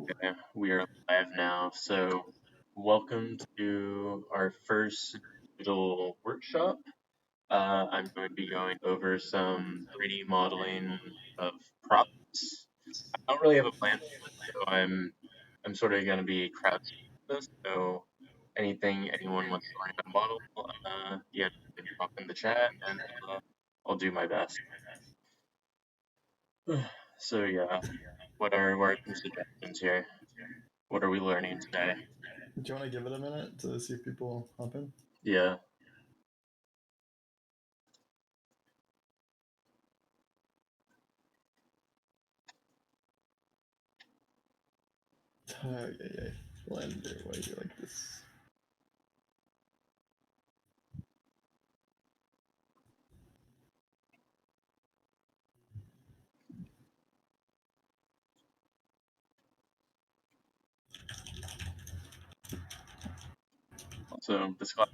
Okay, we are live now. So, welcome to our first digital workshop. I'm going to be going over some 3D modeling of props. I don't really have a plan, so I'm sort of going to be crowdsourcing this. So, anyone wants to learn how to model, yeah, just drop in the chat, and I'll do my best. So yeah, what are some suggestions here? What are we learning today? Do you want to give it a minute to see if people hop in? Yeah. Yeah. Blender, why do you like this? So this class,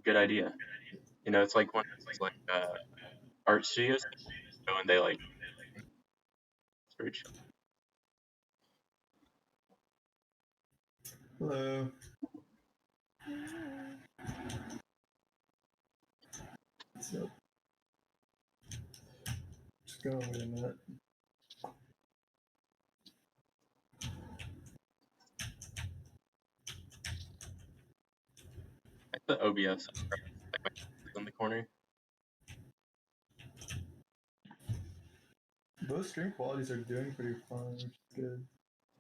good idea. You know, it's like one of those like art studios go and they like search. Hello. So, just go wait a minute. Like the OBS like my in the corner. Both stream qualities are doing pretty fine, which is good.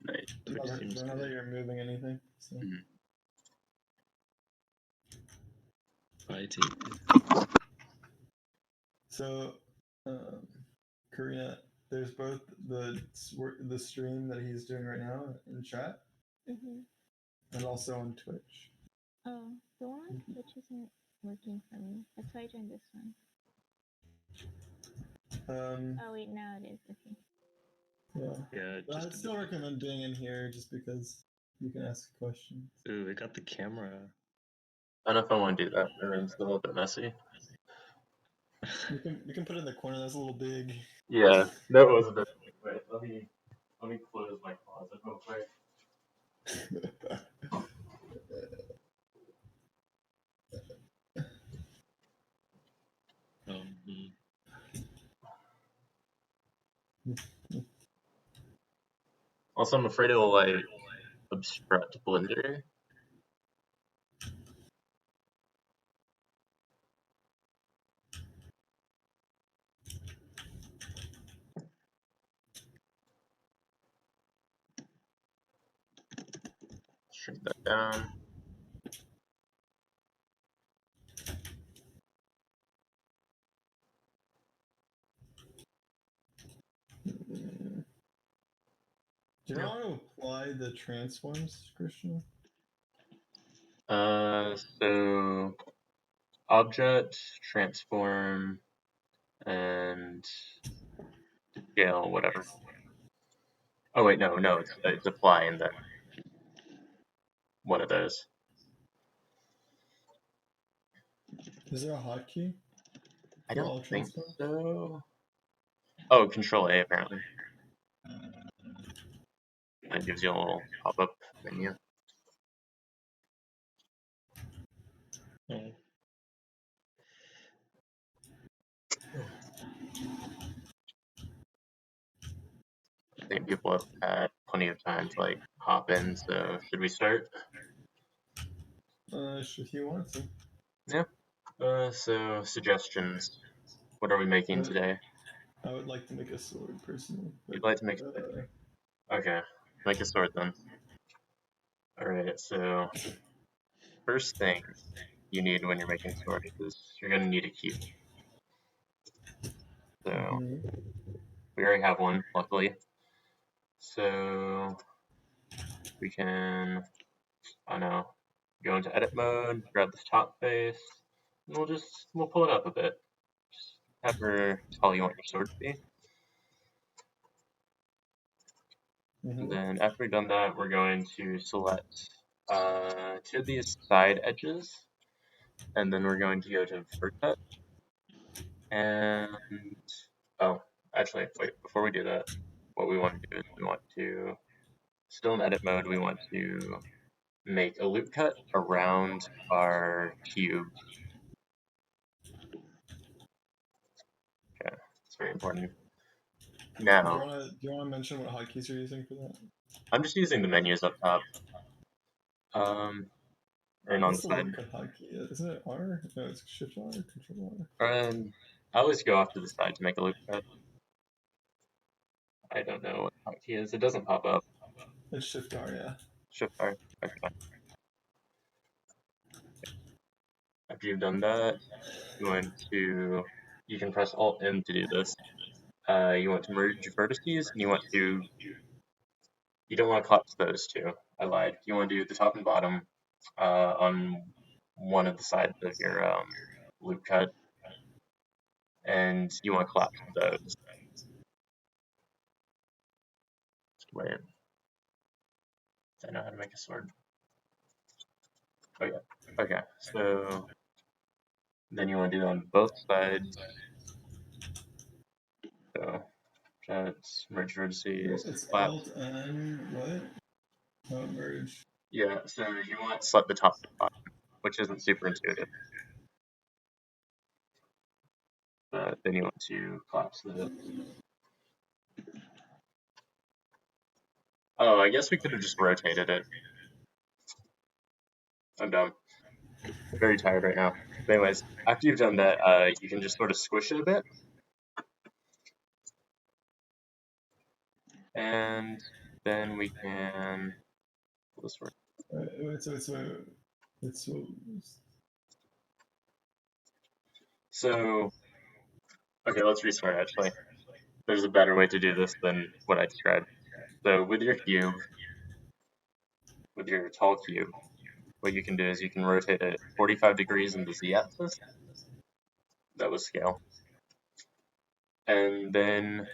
Nice. Don't Which know, seems don't know that good. you're moving anything. So. Mhm. IT. So, Karina, there's both the stream that he's doing right now in chat, and also on Twitch. Oh, the one on Twitch isn't working for me. That's why I joined this one. Oh wait, now it is. Okay. Yeah. Yeah, I'd still recommend being in here just because you can ask questions. Ooh, we got the camera. I don't know if I want to do that. The room's a little bit messy. You can put it in the corner. That's a little big. Yeah, that was a bit. Wait, let me close my closet real quick. Um, Also, I'm afraid it'll like obstruct Blender. Shrink that down. Do you know how to apply the transforms, Christian? So object, transform, and scale, whatever. Oh wait, no, it's apply and then one of those. Is there a hotkey I for don't all think transforms? so. Oh, Control A apparently. That gives you a little pop-up menu. oh. I think people have had plenty of time to like hop in. So should we start? If you want to. Yeah. So suggestions. What are we making today? I would like to make a sword personally. You'd like to make? Okay, make a sword then. All right. So first thing you need when you're making swords is you're gonna need a cube. So we already have one, luckily. So we can, I don't know, go into edit mode, grab this top face, and we'll pull it up a bit. Just have her tell you want your sword to be. And then after we've done that, we're going to select two of these side edges, and then we're going to go to vertex. And oh, actually, wait, before we do that, what we want to do is we want to still in edit mode, we want to make a loop cut around our cube. Okay, it's very important. Now, Do you wanna mention what hotkeys you're using for that? I'm just using the menus up top. And on the What's the side. loop cut hotkey? Isn't it R? No, it's Shift R, Control R. I always go off to the side to make a loop cut. I don't know what hotkey is. It doesn't pop up. It's Shift R, yeah. Shift R. Okay. After you've done that, you can press Alt M to do this. You want to merge vertices, and you don't want to collapse those two. I lied. You want to do the top and bottom on one of the sides of your loop cut, and you want to collapse those. Wait, I know how to make a sword. Oh yeah. Okay, so then you want to do it on both sides. So jets, merge vertices, It's collapse. Alt N what? Oh, merge. Yeah, so you want to select the top and bottom, which isn't super intuitive. But then you want to collapse the. Oh, I guess we could have just rotated it. I'm dumb. I'm very tired right now. But anyways, after you've done that, you can just sort of squish it a bit. And then we can. This work. So, okay, let's restart actually. There's a better way to do this than what I described. So with your cube, with your tall cube, what you can do is you can rotate it 45 degrees in the z-axis. That was scale. And then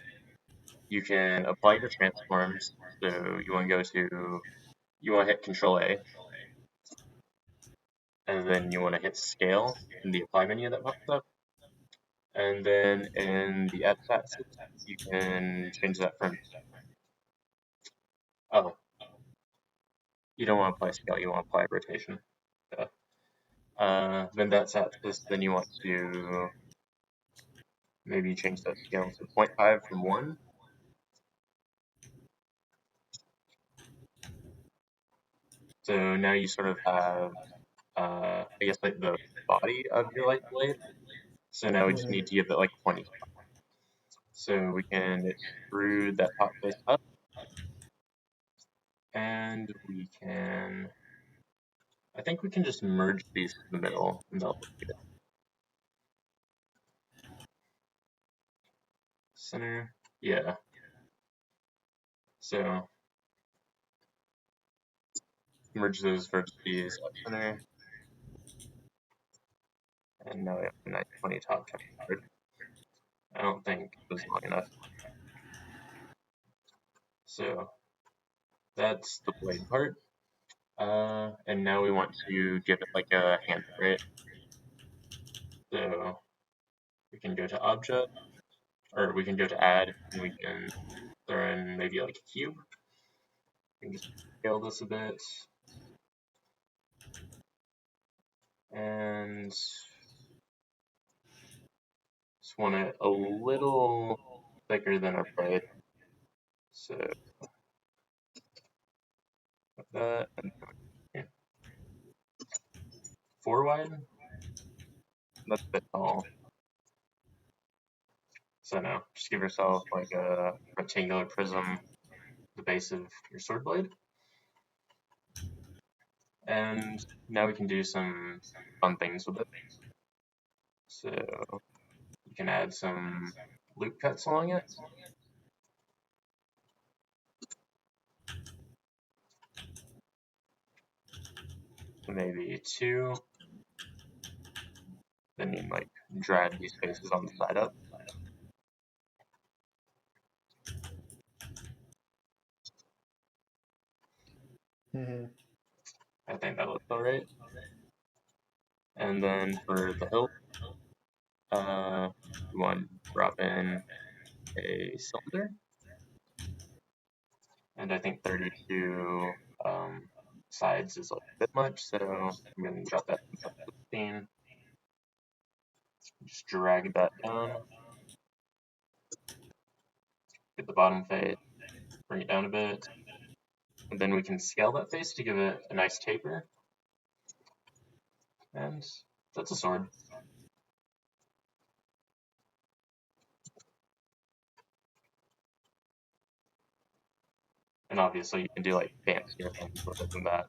you can apply your transforms. So you want to hit Control A, and then you want to hit Scale in the Apply menu that pops up. And then in the x-axis, you can change that from. Oh, you don't want to apply scale. You want to apply rotation. Then that's axis. Then you want to maybe change that scale to 0.5 from 1. So now you sort of have, I guess, like the body of your light blade. So now we just need to give it like 20. So we can extrude that top face up, and I think we can just merge these to the middle, and that'll look good. Center, yeah. So merge those vertices up center, and now we have a nice 20 top card. I don't think it was long enough. So that's the blade part. And now we want to give it like a handle, right? So we can go to object, or we can go to add, and we can throw in maybe like a cube. We can just scale this a bit. And just want it a little thicker than our blade. So like that, and yeah. 4 wide. That's a bit tall. So now, just give yourself like a rectangular prism, the base of your sword blade. And now we can do some fun things with it. So you can add some loop cuts along it. So maybe 2. Then you might drag these faces on the side up. I think that looks alright. And then for the hilt, you want to drop in a cylinder. and I think 32 sides is a bit much, so I'm going to drop that to 15. Just drag that down, get the bottom face, bring it down a bit, and then we can scale that face to give it a nice taper, and that's a sword. And obviously you can do like fancier things with it than that.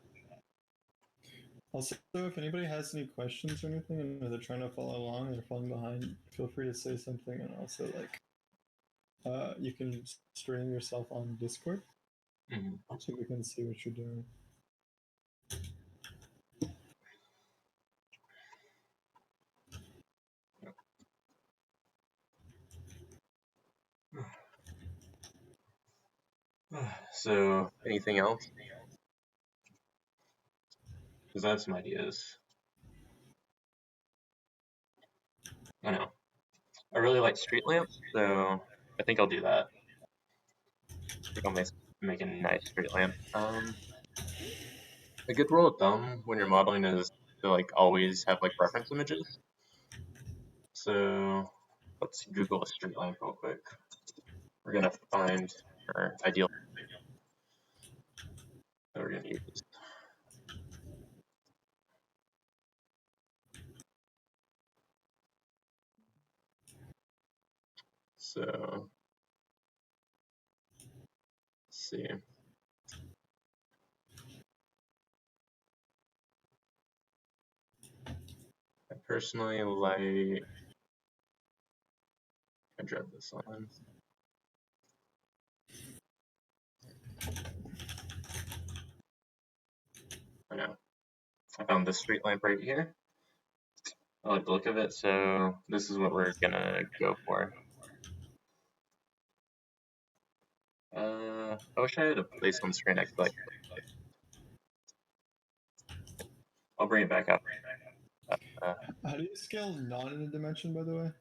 Also, if anybody has any questions or anything and they're trying to follow along and they're falling behind, feel free to say something. And also, like, you can stream yourself on Discord so we can see what you're doing. So, anything else? Because I have some ideas. I know. I really like street lamps, so I think I'll do that. I think I'll make a nice street lamp. A good rule of thumb when you're modeling is to like always have like reference images. So let's Google a street lamp real quick. We're gonna find our ideal that we're gonna use. So let's see. I personally like. I drop this on. I know. I found this street lamp right here. I like the look of it, so this is what we're gonna go for. I wish I had a place on screen I could like. I'll bring it back up. How do you scale not in a dimension, by the way?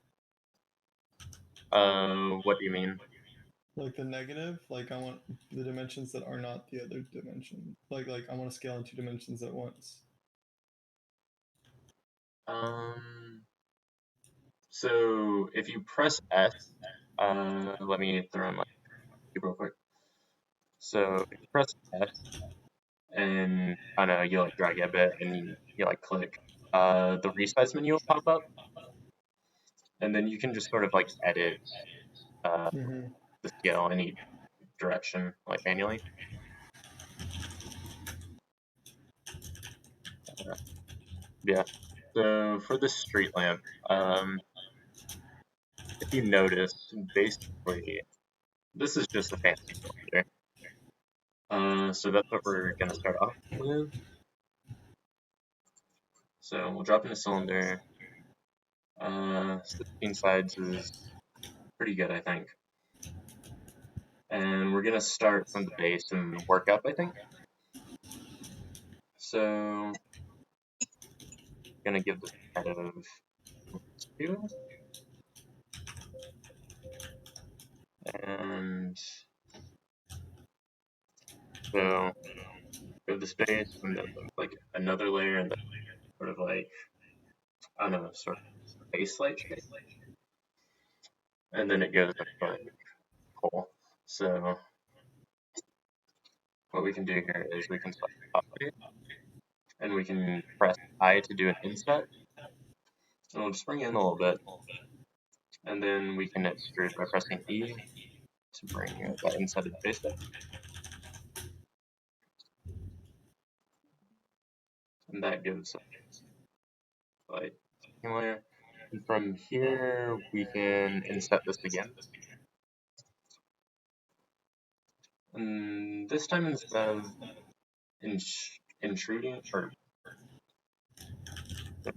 What do you mean? Like the negative, like I want the dimensions that are not the other dimension. Like I want to scale in two dimensions at once. So if you press S, let me throw in my cube real quick. So if you press S and I know you like drag it a bit and you like click, the resize menu will pop up, and then you can just sort of like edit the scale in any direction, like manually. Yeah. So for the street lamp, if you notice, basically, this is just a fancy cylinder. So that's what we're gonna start off with. So we'll drop in a cylinder. 16 sides is pretty good, I think. And we're gonna start from the base and work up, I think. So gonna give this kind of 2. And so go the space and then like another layer and then sort of like I don't know, sort of base light shape. And then it goes into like hole. So what we can do here is we can select top layer and we can press I to do an inset. And we'll just bring it in a little bit. And then we can extrude by pressing E to bring that insetted face up. And that gives like layer. And from here we can inset this again. And this time instead of intruding or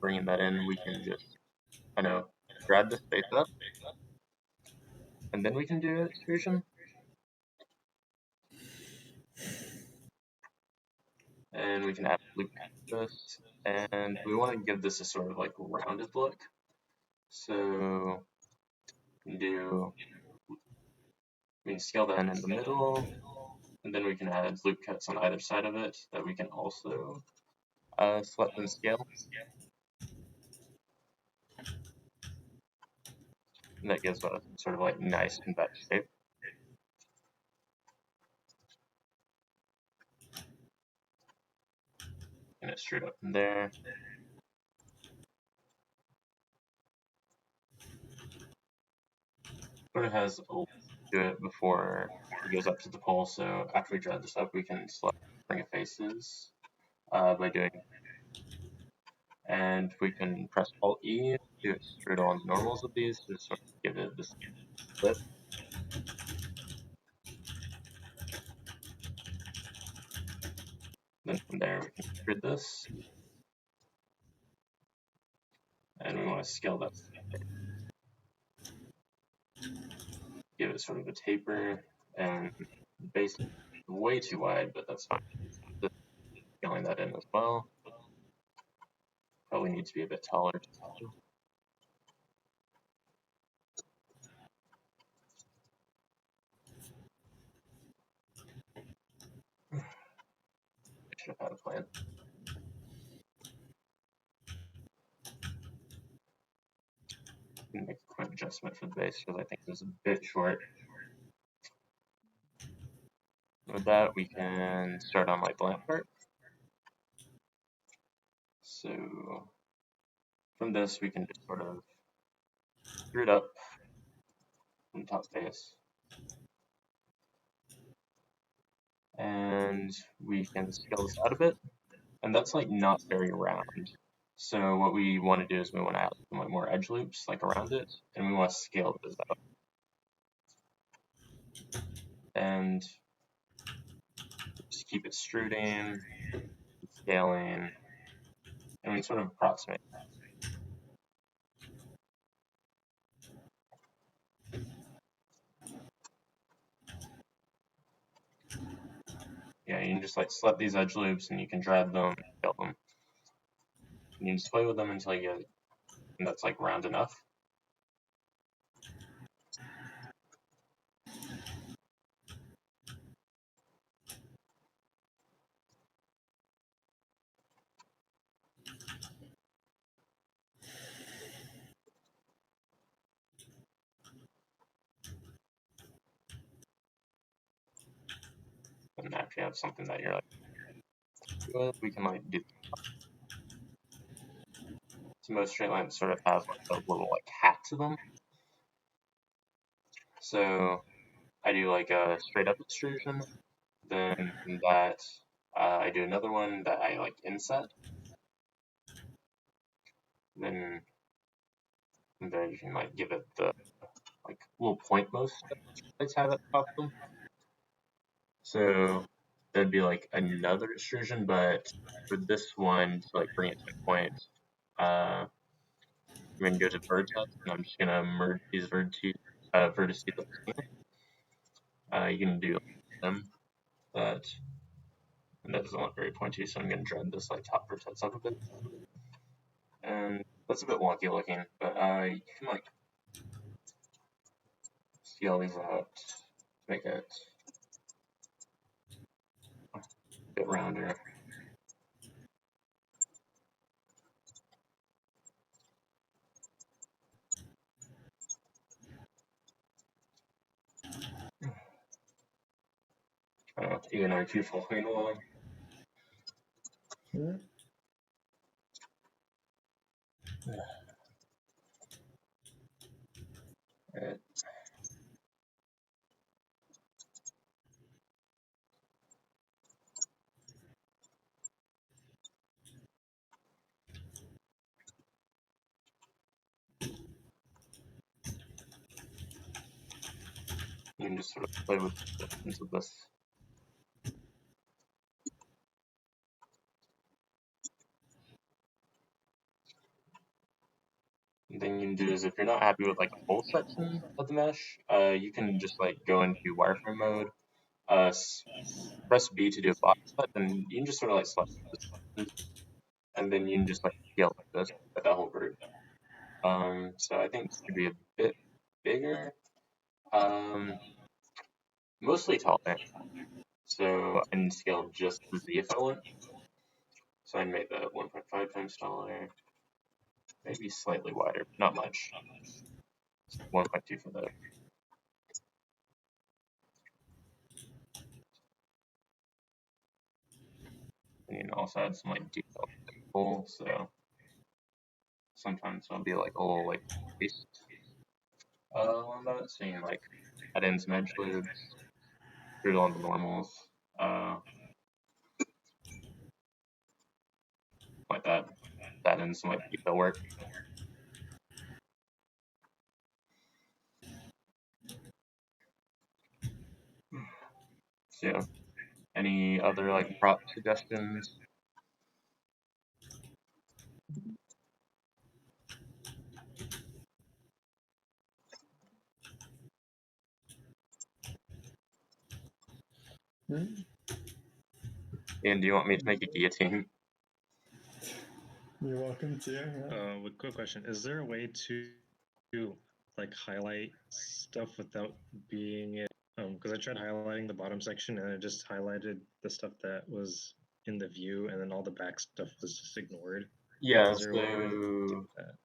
bringing that in, we can just grab this face up, and then we can do extrusion. And we can add a loop to this, and we want to give this a sort of like rounded look. So we can scale that in the middle, And then we can add loop cuts on either side of it that we can also select and scale. And that gives a sort of like nice convex shape. And it's straight up from there. Sort of has a little to it before it goes up to the pole. So after we drag this up, we can select bring it faces by doing, and we can press Alt E to extrude on the normals of these to sort of give it this flip. Then from there, we can extrude this, and we want to scale that, give it sort of a taper, and base way too wide, but that's fine. Just scaling that in as well. Probably needs to be a bit taller. I should have had a plan. Make a quick adjustment for the base because I think it was a bit short. With that, we can start on like the lamp part. So from this, we can just sort of screw it up from top face. And we can scale this out a bit. And that's like not very round. So what we want to do is we want to add some like more edge loops like around it, and we want to scale this out. And just keep extruding, scaling, and we sort of approximate. Yeah, you can just like select these edge loops and you can drag them, scale them. And you just play with them until you get that's like round enough. And after you have something that you're like with, we can like do. So most straight lines sort of have like a little like hat to them. So I do like a straight up extrusion. Then from that, I do another one that I like inset. Then you can like give it the like little point most lights have at the top of them. So that'd be like another extrusion, but for this one to like bring it to a point, I'm gonna go to vertex and I'm just gonna merge these vertices. You can do them, but that doesn't look very pointy, so I'm gonna drag this like top vertex up a bit. And that's a bit wonky looking, but you can like scale these out to make it a bit rounder. Even are you following along? Alright. You can just sort of play with the distance of this. And then you can do is if you're not happy with like a whole section of the mesh, you can just like go into wireframe mode, press B to do a box cut, and you can just sort of like select this, and then you can just like scale like this at that whole group. So I think this could be a bit bigger, mostly taller. So I can scale just the Z if I want. So I made that 1.5 times taller, maybe slightly wider, not much. 1.2 for that. And you can also add some like detail to the hole, so sometimes it'll be like a little like creased on that, so you can like add in some edge loops, doodle on the normals, like that. Add in some like detail work. So yeah. Any other like prop suggestions? And do you want me to make a guillotine? You're welcome to. Yeah. Quick question: is there a way to like highlight stuff without being it? Because I tried highlighting the bottom section and it just highlighted the stuff that was in the view, and then all the back stuff was just ignored. Yeah, Is there a way to do that?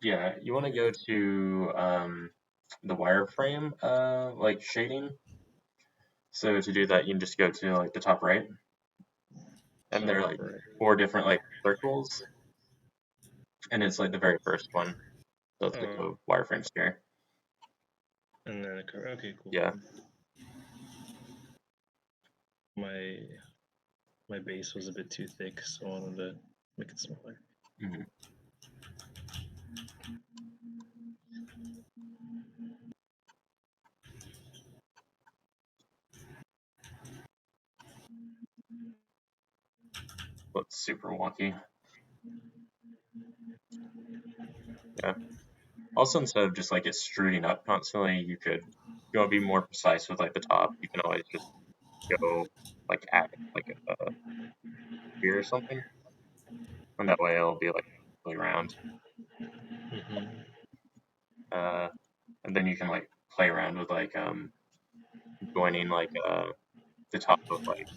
yeah, you want to go to the wireframe like shading. So to do that, you can just go to like the top right, and there are like Right. 4 different like circles, and it's like the very first one. So it's like a wireframe sphere. And then okay, cool. Yeah. My base was a bit too thick, so I wanted to make it smaller. Mm-hmm. Looks super wonky. Yeah. Also, instead of just like extruding up constantly, you could, if you want to be more precise with like the top, you can always just go like add like a sphere or something, and that way it'll be like really round. And then you can like play around with like joining like the top of like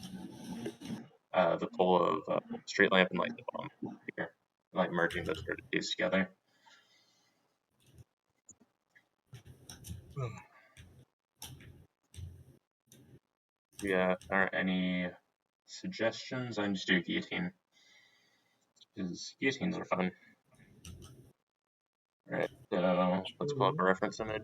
the pole of street lamp and like the bottom here, like merging those vertices together. Yeah, aren't any suggestions? I can just do guillotine because guillotines are fun. Alright, so let's pull up a reference image.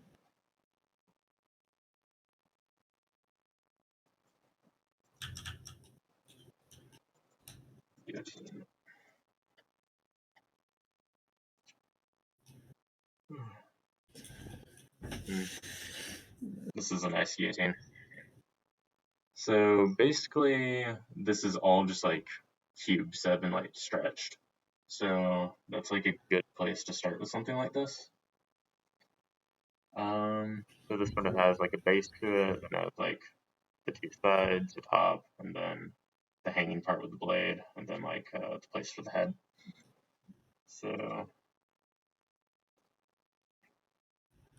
Guillotine. This is a nice guillotine. So basically, this is all just like cubes that have been like stretched. So that's like a good place to start with something like this. So this sort of has like a base to it, and has like the 2 sides, the top, and then the hanging part with the blade, and then like the place for the head. So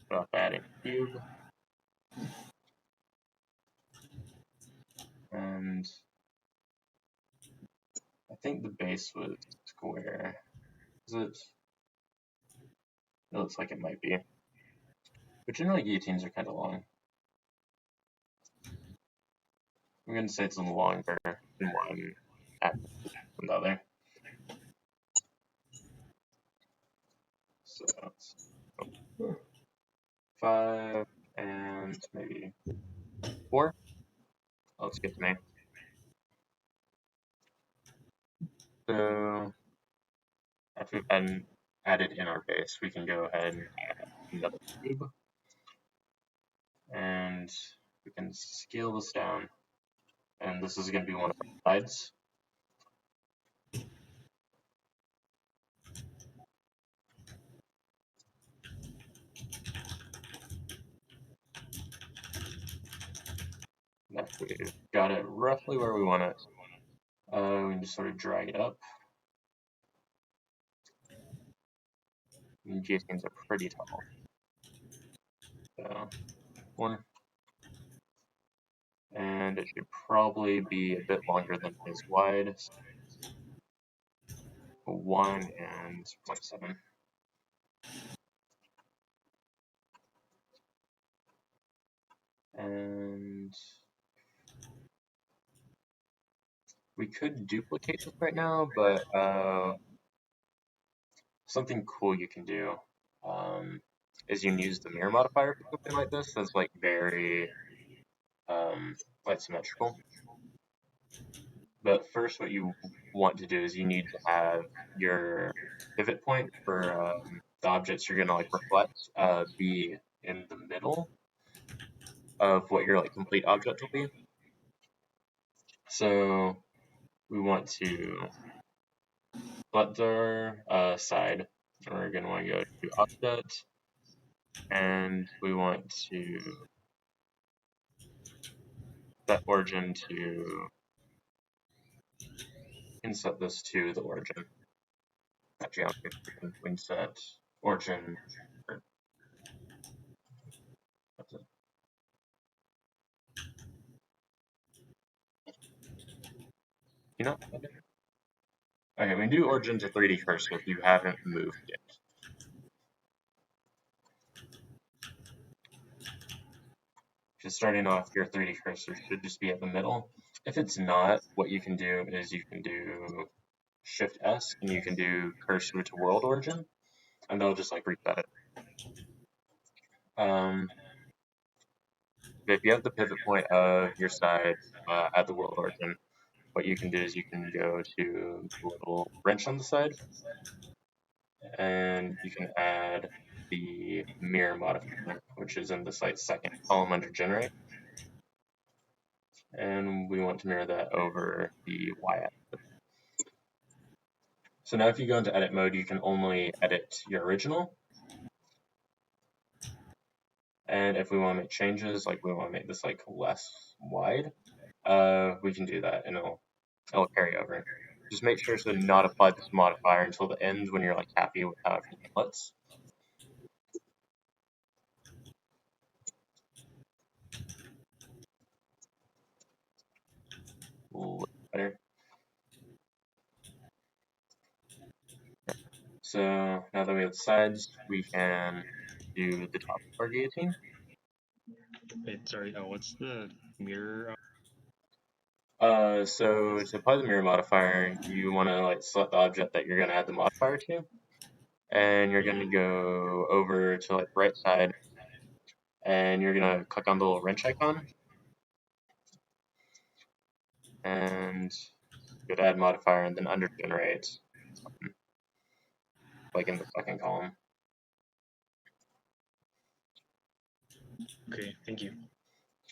start adding a cube, and I think the base was square. Is it? It looks like it might be. But generally guillotines are kind of long. I'm going to say it's a little longer than one axis than the other. So it's 5 and maybe 4. Oh, let's get to me. So after we've added in our base, we can go ahead and add another cube. And we can scale this down. And this is going to be one of our sides. And after we've got it roughly where we want it, we can just sort of drag it up. And guillotines are pretty tall. So 1 and it should probably be a bit longer than it is wide. So 1 and 0.7. And we could duplicate this right now, but something cool you can do is you can use the mirror modifier for something like this. That's like very like symmetrical. But first, what you want to do is you need to have your pivot point for the objects you're gonna like reflect be in the middle of what your like complete object will be. So we want to select our side. We're gonna want to go to object, and we want to set origin to inset this to the origin. Not geometry, we can set origin. You know, okay, we do origin to 3D cursor if you haven't moved yet. Just starting off, your 3D cursor should just be at the middle. If it's not, what you can do is you can do Shift S and you can do cursor to world origin, and they'll just like reset it. If you have the pivot point of your side at the world origin, what you can do is you can go to the little wrench on the side, and you can add the mirror modifier, which is in this like second column under generate. And we want to mirror that over the y-axis. So now if you go into edit mode, you can only edit your original. And if we want to make changes, like we want to make this like less wide, we can do that and it'll carry over. Just make sure to not apply this modifier until the end when you're like happy with how everything looks. A little better. So now that we have the sides, we can do the top of our guillotine. Wait, sorry. What's the mirror? So to apply the mirror modifier, you want to like select the object that you're going to add the modifier to, and you're going to go over to like the right side, and you're going to click on the little wrench icon, and go to add modifier, and then under generate, like in the second column. Okay, thank you.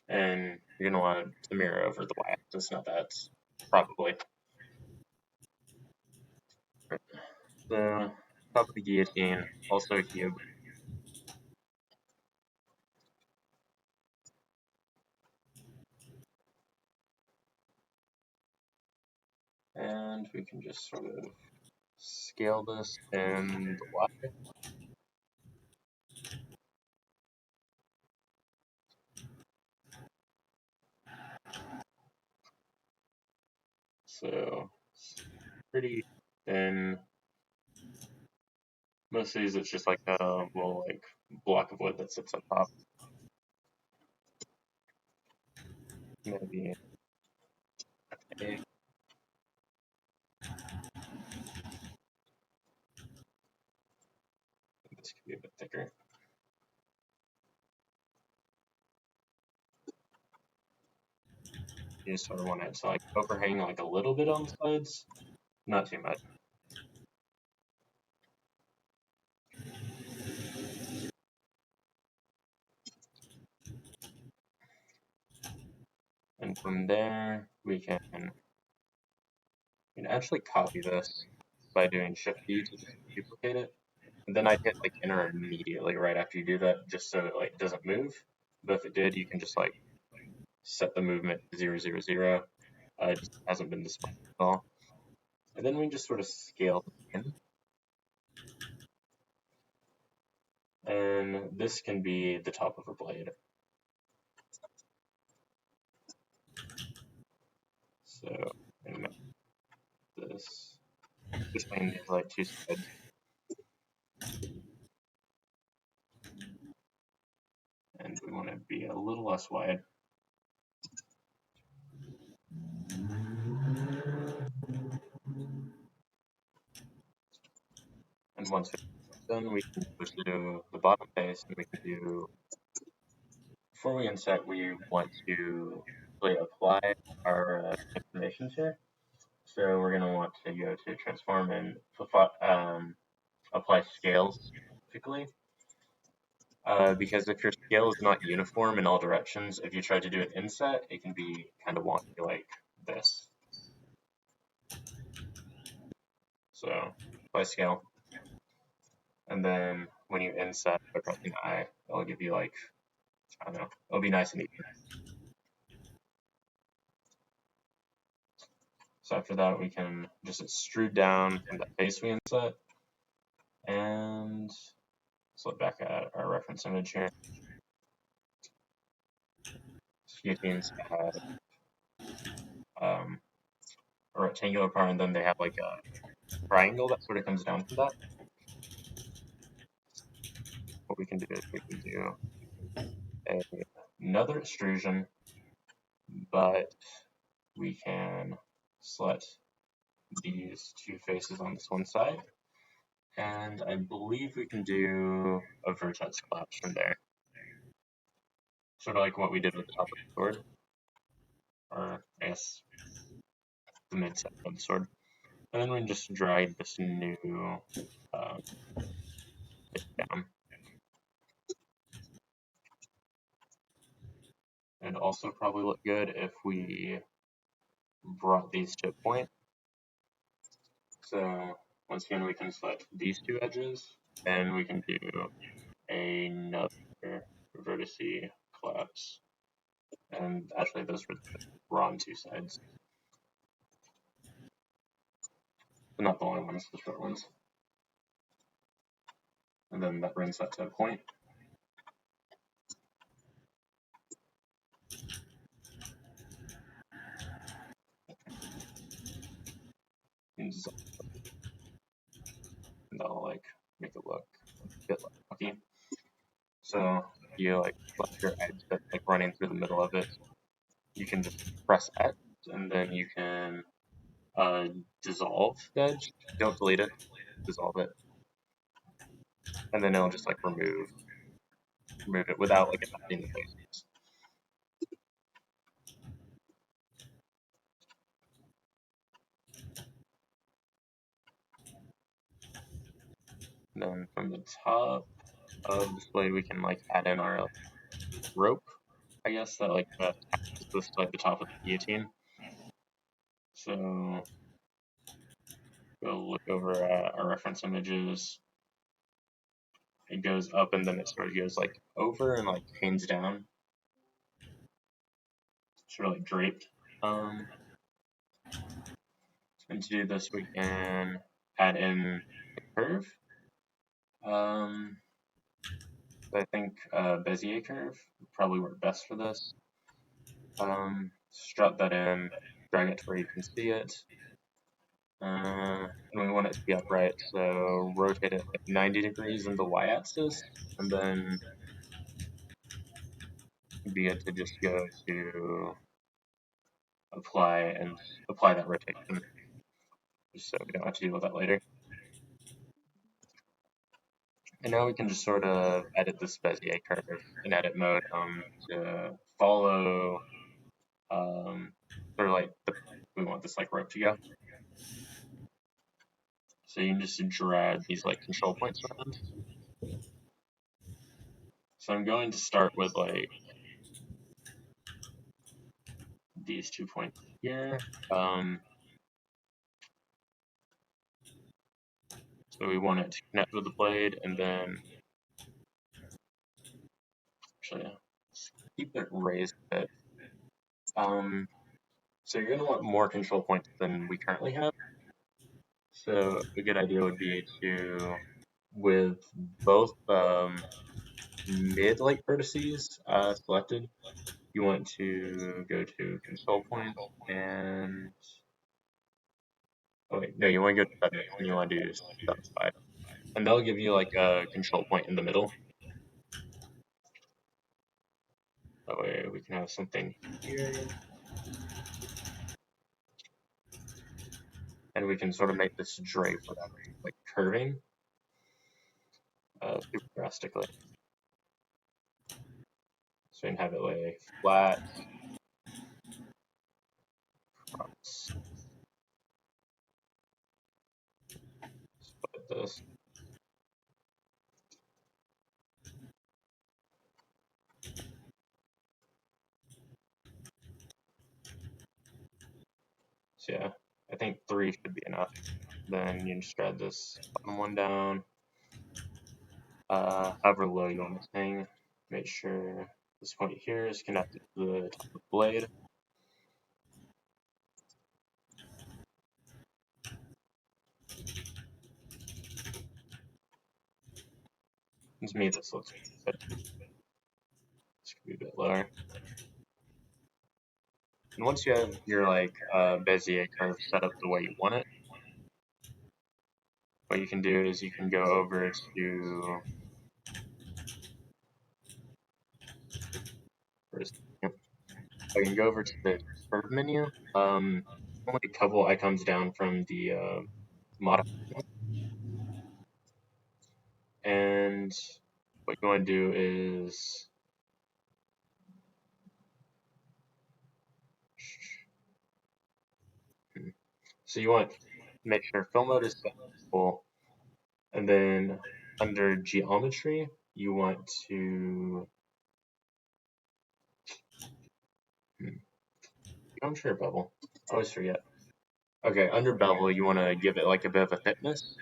And you're going to want to mirror over the y-axis, not that, probably. The top of the guillotine, also here. And we can just sort of scale this in the Y. So it's pretty thin. Most of these it's just like a little like block of wood that sits on top. Maybe a, this could be a bit thicker. You just sort of want it to like overhang like a little bit on the sides, not too much. And from there we can actually copy this by doing Shift D to just duplicate it. And then I'd hit like enter immediately right after you do that, just so it like doesn't move. But if it did, you can just like set the movement to 0, 0, 0. It just hasn't been displayed at all. And then we just sort of scale in. And this can be the top of her blade. So I'm gonna make this between these like two sides. And we want to be a little less wide. And once we're done, we can go to the bottom face and we can do, before we inset, we want to really apply our transformations here. So we're going to want to go to transform and apply scales specifically. Because if your scale is not uniform in all directions, if you try to do an inset, it can be kind of wonky like this. So apply scale. And then when you inset by pressing I, it'll give you like, I don't know, it'll be nice and even. So after that, we can just extrude down from the face we inset. And let's look back at our reference image here. Guillotines have a rectangular part, and then they have like a triangle that sort of comes down from that. What we can do is we can do another extrusion, but we can select these two faces on this one side. And I believe we can do a vertex collapse from there. Sort of like what we did with the top of the sword. Or, I guess, the mid-section of the sword. And then we can just drag this new bit down. And also probably look good if we brought these to a point. So once again, we can select these two edges, and we can do another vertice collapse. And actually, those were on two sides. But not the long ones, the short ones. And then that brings that to a point. And that'll like make it look a bit lucky. So you like select your edge that's like running through the middle of it. You can just press X, and then you can dissolve the edge. Don't delete it, dissolve it, and then it'll just like remove it without like affecting the faces. And then from the top of this blade, we can like add in our rope, I guess, that like attaches this to like the top of the guillotine. So we'll look over at our reference images. It goes up and then it sort of goes like over and like hangs down. Sort of like draped. And to do this, we can add in a curve. I think Bezier curve would probably work best for this. Strut that in, drag it to where you can see it. And we want it to be upright, so rotate it like 90 degrees in the y-axis, and then be it to just go to apply that rotation, just so we don't have to deal with that later. And now we can just sort of edit this Bezier curve in edit mode to follow sort of like we want this like rope to go. So you can just drag these like control points around. So I'm going to start with like these 2 points here. So we want it to connect with the blade, and then actually keep it raised a bit. So you're going to want more control points than we currently have. So a good idea would be to, with both mid-light vertices selected, you want to go to control point and oh wait, no, you want to go to settings and you want to do specify, and that'll give you like a control point in the middle. That way we can have something here, and we can sort of make this drape without like curving super drastically. So we can have it lay flat. Split this. So yeah, I think 3 should be enough. Then you just drag this bottom one down. However low you want this thing. Make sure this point here is connected to the top of the blade. To me, this looks good. This could be a bit lower. And once you have your like Bezier curve set up the way you want it, what you can do is you can go over to you can go over to the curve menu. Only a couple icons down from the modify, and what you want to do is so you want to make sure fill mode is set to full, and then under geometry you want to geometry or bevel. I always forget. Okay, under bevel you want to give it like a bit of a thickness.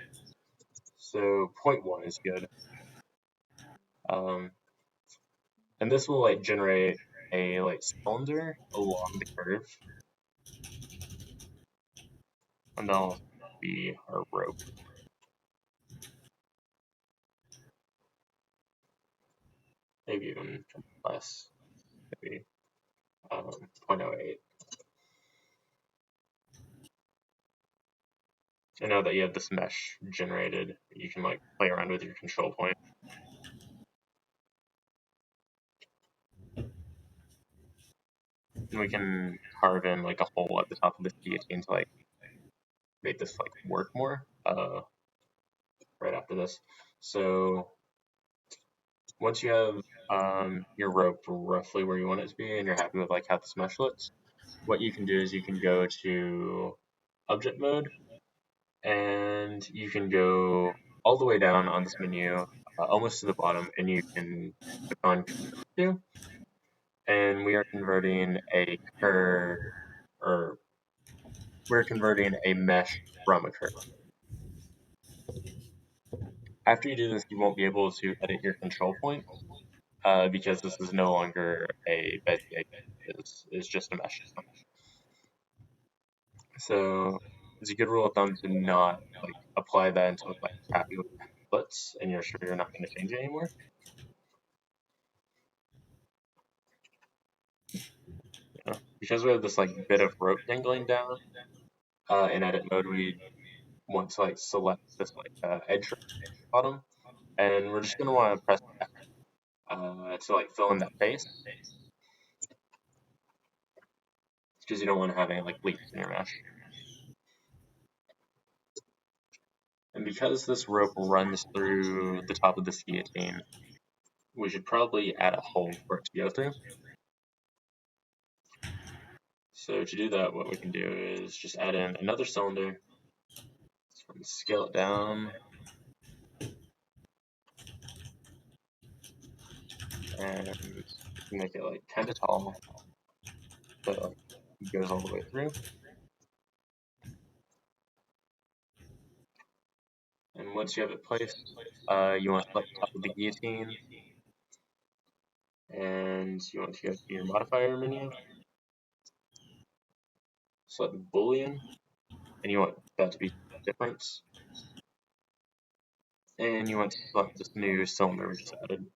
So 0.1 is good. And this will like generate a like cylinder along the curve, and that'll be our rope. Maybe even less, maybe 0.08. And now that you have this mesh generated, you can like play around with your control point. And we can carve in like a hole at the top of this guillotine to like make this like work more right after this. So once you have your rope roughly where you want it to be and you're happy with like how this mesh looks, what you can do is you can go to object mode and you can go all the way down on this menu, almost to the bottom, and you can click on curve, and we are converting a curve, or we're converting a mesh from a curve. After you do this, you won't be able to edit your control point because this is no longer a Bezier, it's just a mesh. So it's a good rule of thumb to not like apply that until like happy with templates and you're sure you're not going to change it anymore. Yeah. Because we have this like bit of rope dangling down in edit mode, we want to like select this like edge bottom, and we're just going to want to press F to like fill in that face, because you don't want to have any like leaks in your mesh. And because this rope runs through the top of this guillotine, we should probably add a hole for it to go through. So to do that, what we can do is just add in another cylinder, scale it down, and make it like kind of tall, so it like goes all the way through. And once you have it placed, you want to select the top of the guillotine, and you want to go to your modifier menu, select Boolean, and you want that to be difference, and you want to select this new cylinder we just added.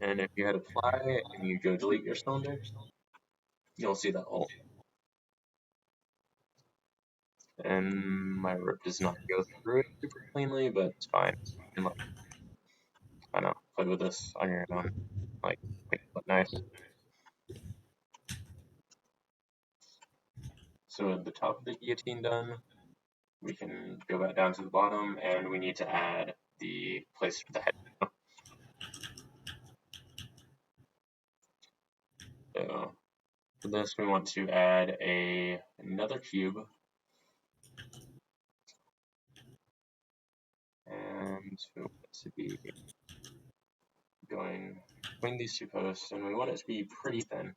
And if you hit apply and you go delete your cylinder, you'll see that hole. And my rip does not go through it super cleanly, but it's fine. You can like, I don't know, play with this on your own, like make it look nice. So at the top of the guillotine done, we can go back down to the bottom, and we need to add the place for the head. So for this, we want to add another cube, and we want it to be going between these two posts, and we want it to be pretty thin.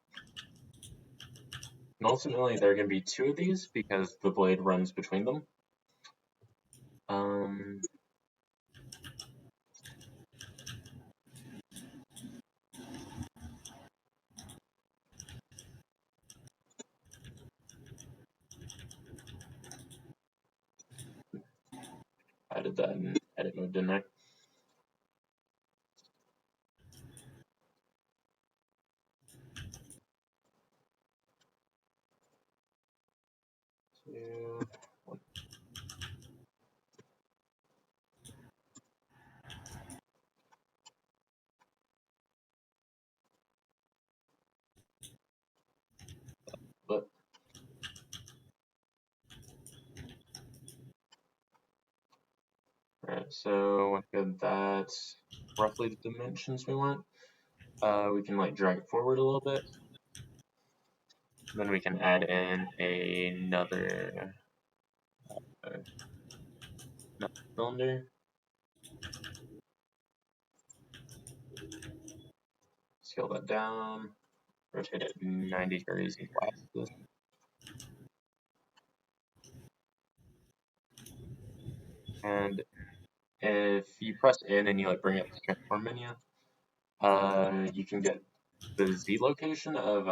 And ultimately, there are going to be two of these because the blade runs between them. I did that in edit mode, didn't I? Two, one. But alright, so once we get that roughly the dimensions we want, we can like drag it forward a little bit. Then we can add in another cylinder. Scale that down, rotate it 90 degrees equal axis. And if you press in and you like bring up the transform menu, you can get the Z location of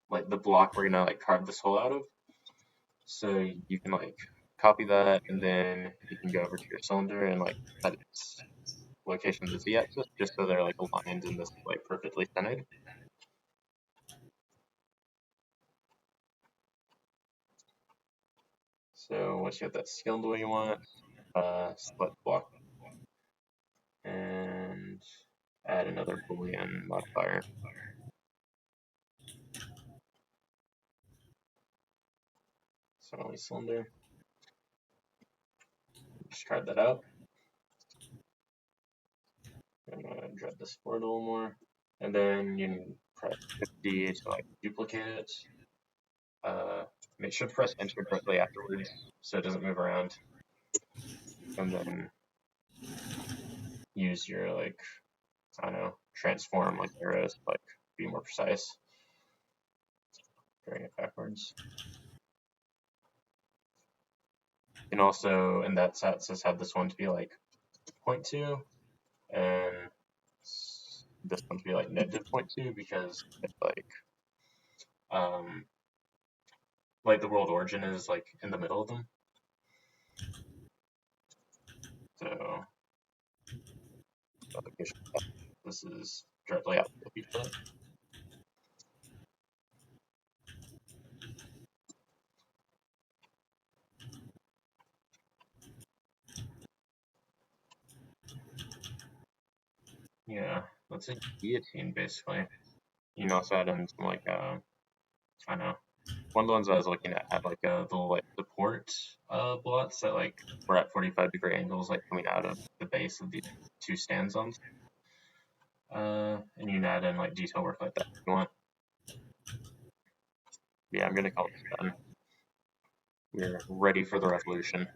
like the block we're gonna like carve this hole out of. So you can like copy that, and then you can go over to your cylinder and like set its location to the Z-axis, just so they're like aligned in this like perfectly centered. So once you have that scaled the way you want, select block and add another Boolean modifier. So only cylinder. Just try that out. I'm gonna drag this forward a little more, and then you can press Shift D to like duplicate it. Make sure to press Enter directly afterwards so it doesn't move around, and then use your like I don't know transform like arrows to like be more precise. Bring it backwards. You can also, in that set, says have this one to be like 0.2 and this one to be like negative 0.2 because it's like the world origin is like in the middle of them. So this is directly out of each other. Yeah, that's a guillotine basically. You can also add in some like I don't know. One of the ones I was looking at had like a little like support blots that like were at 45-degree angles, like coming out of the base of the two stand zones. And you can add in like detail work like that if you want. Yeah, I'm gonna call this done. We're ready for the revolution.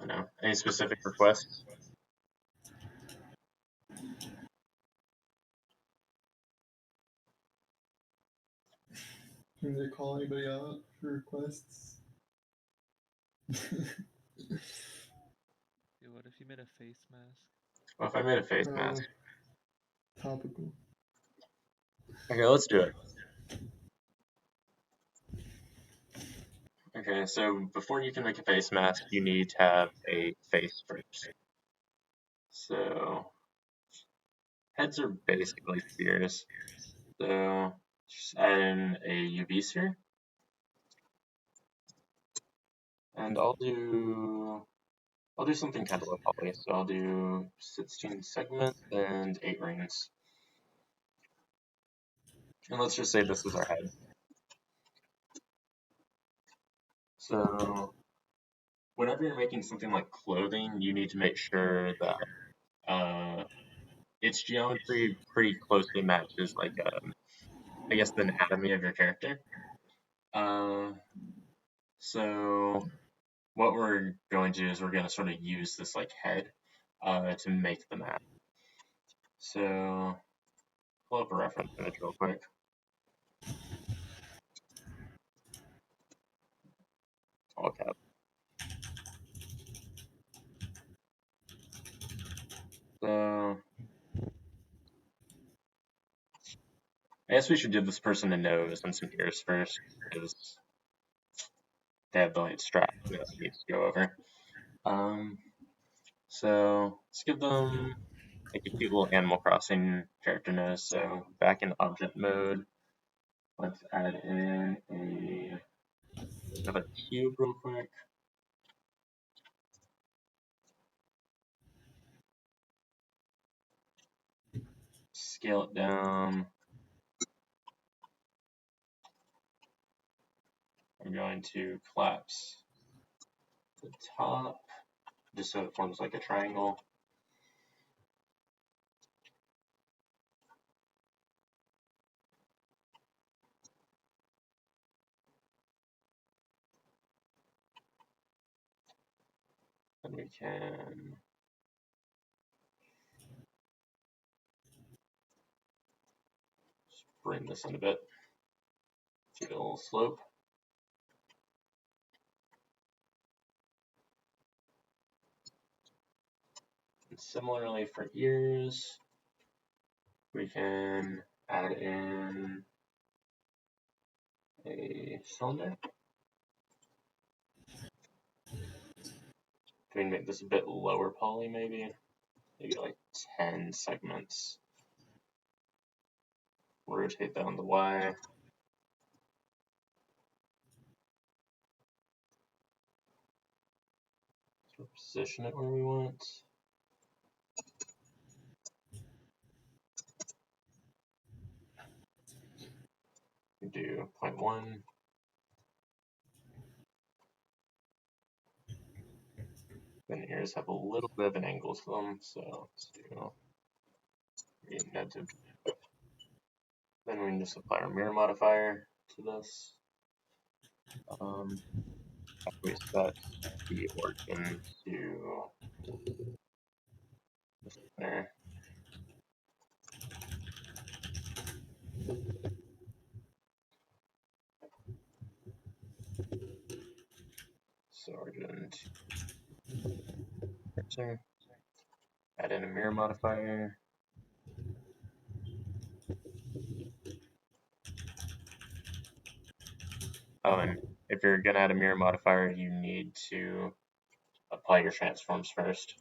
I know. Any specific requests? Can they call anybody out for requests? Dude, what if you made a face mask? Well, if I made a face mask. Topical. Okay, let's do it. Okay, so before you can make a face mask, you need to have a face first. So heads are basically spheres. So just add in a UV sphere. And I'll do something kind of low poly. So I'll do 16 segments and 8 rings. And let's just say this is our head. So whenever you're making something like clothing, you need to make sure that its geometry pretty closely matches, like, I guess, the anatomy of your character. So what we're going to do is we're going to sort of use this like head to make the map. So pull up a reference image real quick. All cap. So I guess we should give this person a nose and some ears first, because they have the light strap that needs to go over. So let's give them like a cute little Animal Crossing character nose. So back in object mode, let's add in another cube real quick. Scale it down. I'm going to collapse the top just so it forms like a triangle. Then we can just bring this in a bit. Give it a little slope. And similarly for ears, we can add in a cylinder. Can we make this a bit lower poly maybe? Maybe like 10 segments. Rotate that on the Y. So position it where we want. We do 0.1. Then ears have a little bit of an angle to them, so let's do negative. Then we can just apply our mirror modifier to this. We set the origin to the center. So origin to center. Add in a mirror modifier. Oh, and if you're gonna add a mirror modifier, you need to apply your transforms first.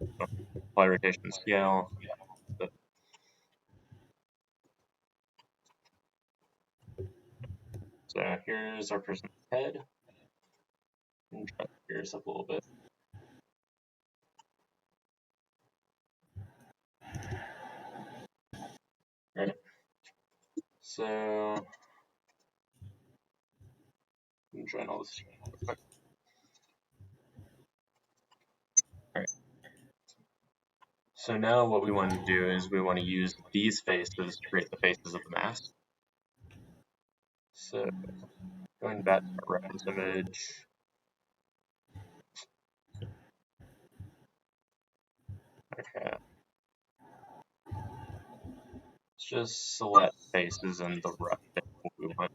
So apply rotation scale. Yeah. So here's our person's head. And try to gear this up a little bit. Right. So I'm join all this real quick. All right. So now what we want to do is we want to use these faces to create the faces of the mask. So going back to our reference image. Okay. Let's just select faces and the rough face we want.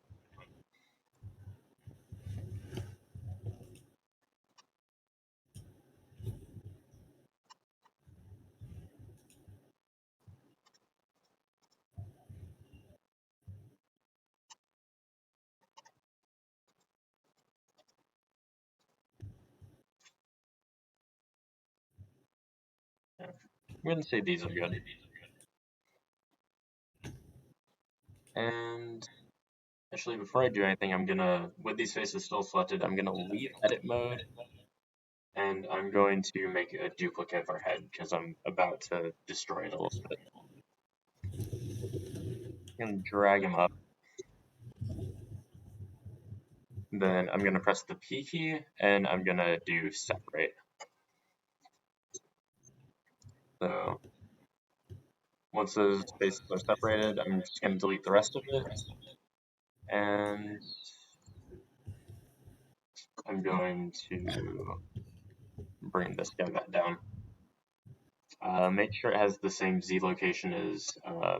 going to say these are good. And actually, before I do anything, I'm gonna, with these faces still selected, I'm gonna leave edit mode, and I'm going to make a duplicate of our head because I'm about to destroy it a little bit. I'm gonna drag him up. Then I'm gonna press the P key, and I'm gonna do separate. So once those faces are separated, I'm just gonna delete the rest of it, and I'm going to bring this guy back down. Make sure it has the same Z location as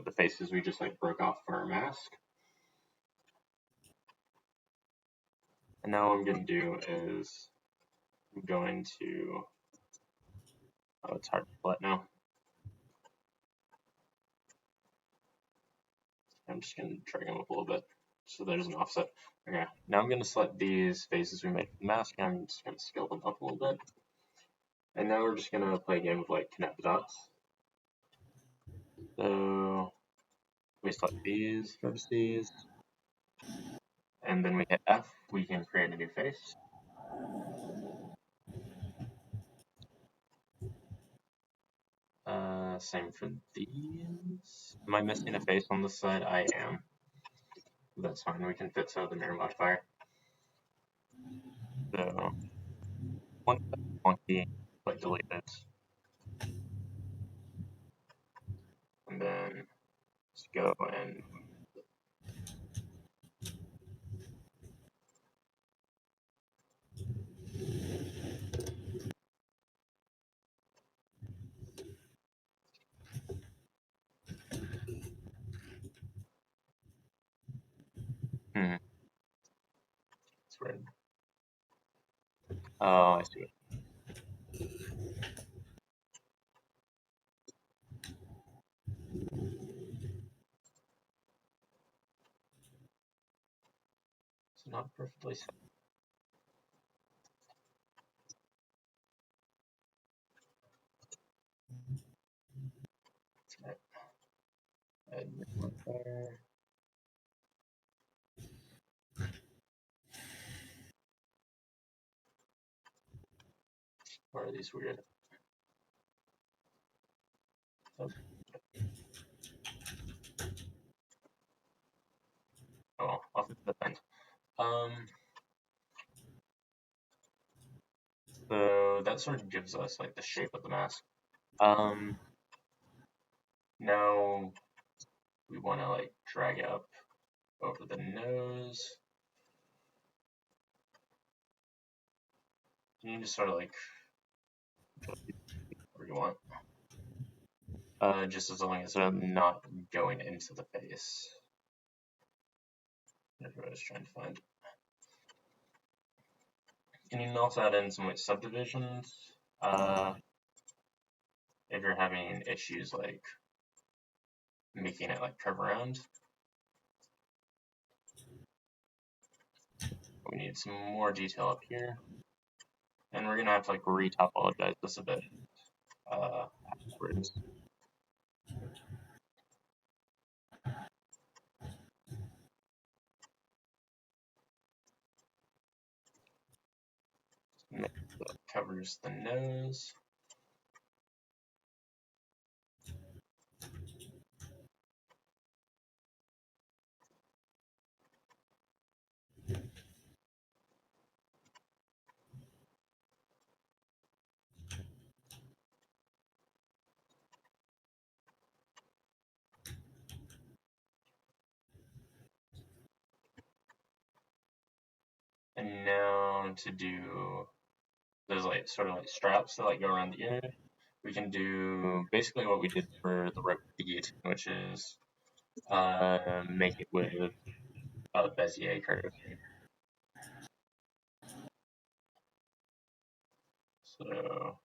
the faces we just like broke off for our mask. And now what I'm going to do is I'm going to, oh, it's hard to split now. I'm just going to drag them up a little bit so there's an offset. Okay, now I'm going to select these faces we made for the mask, and I'm just going to scale them up a little bit. And now we're just going to play a game of like connect the dots. So we select these vertices, and then we hit F, we can create a new face. Same for these. Am I missing a face on this side? I am. That's fine, we can fit some of the mirror modifier. So once that's funky, like delete it. And then just go and it's weird. Oh, I see it. It's not perfectly set. Right. Add mirror modifier. Why are these weird? Oh, well, off the end. So that sort of gives us like the shape of the mask. Now we want to like drag it up over the nose. You can just sort of like where you want. Just as long as I'm not going into the face. That's what I was trying to find. And you can also add in some like subdivisions. If you're having issues like making it like curve around. We need some more detail up here. And we're gonna have to like retopologize this a bit afterwards. Make sure that covers the nose. And now to do those like sort of like straps that like go around the ear, we can do basically what we did for the rope bead, which is make it with a Bezier curve. So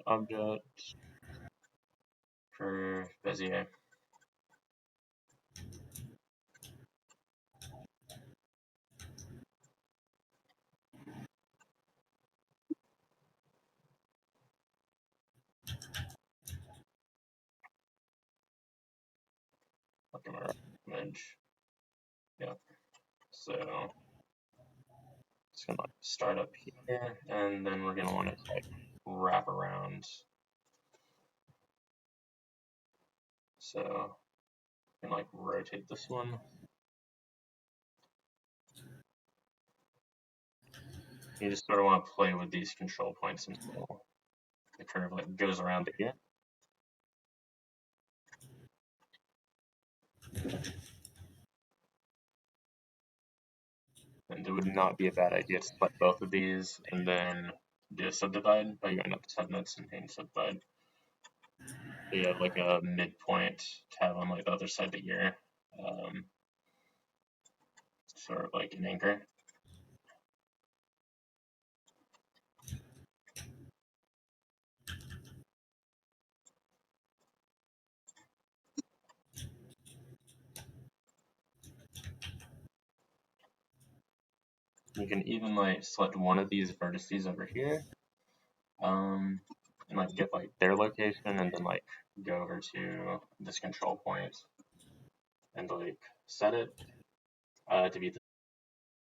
object for Bezier. Look at my image. Yeah. So it's gonna like start up here, and then we're gonna want to like wrap around. So you can like rotate this one. You just sort of want to play with these control points until the curve like goes around again. And it would not be a bad idea to select both of these and then do a subdivide by going up to subnets and hitting subdivide. So you have like a midpoint to have on like the other side that you're sort of like an anchor. You can even like select one of these vertices over here, and like get like their location, and then like go over to this control point and like set it to be the